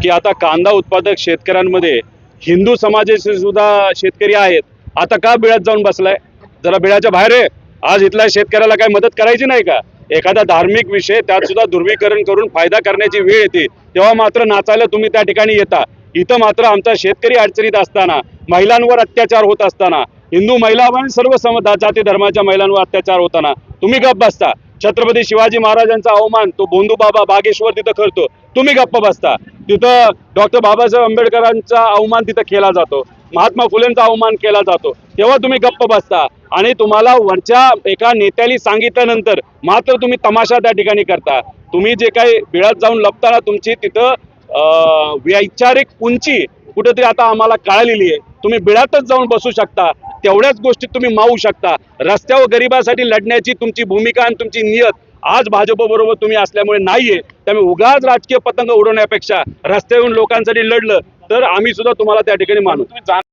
की आता कांदा उत्पादक शेतकऱ्यांमध्ये हिंदू समाजाचे सुद्धा शेतकरी आहेत. आता का बिळात जाऊन बसलाय? जरा बिळाच्या बाहेर आहे. आज इथल्या शेतकऱ्याला काही मदत करायची नाही का? एखादा धार्मिक विषय त्यात सुद्धा ध्रुवीकरण करून फायदा करण्याची वेळ येते तेव्हा मात्र नाचायला तुम्ही त्या ठिकाणी येता. इथं मात्र आमचा शेतकरी अडचणीत असताना, महिलांवर अत्याचार होत असताना, हिंदू महिला आणि सर्व जाती धर्माच्या महिलांवर अत्याचार होताना तुम्ही गप्प बसता. छत्रपती शिवाजी महाराजांचा अवमान तो भोंदू बाबा बागेश्वर तिथं करतो, तुम्ही गप्प बसता. तिथं डॉक्टर बाबासाहेब आंबेडकरांचा अवमान तिथं केला जातो, महात्मा फुलेंचा अवमान केला जातो, तेव्हा तुम्ही गप्प बसता. आणि तुम्हाला वरच्या एका नेत्याने सांगितल्यानंतर मात्र तुम्ही तमाशा त्या ठिकाणी करता. तुम्ही जे काही बिळात जाऊन लपताना तुमची तिथं वैचारिक उंची कुठेतरी आता आम्हाला कळालेली आहे. तुम्ही बिळातच जाऊन बसू शकता, तेवढ्याच गोष्टी तुम्ही मावू शकता. रस्त्यावर गरिबासाठी लढण्याची तुमची भूमिका आणि तुमची नियत आज भाजप बरोबर तुम्ही असल्यामुळे नाहीये. त्यामुळे उगाच राजकीय पतंग उडवण्यापेक्षा रस्त्यावरून लोकांसाठी लढलं तर आम्ही सुद्धा तुम्हाला त्या ठिकाणी मानू.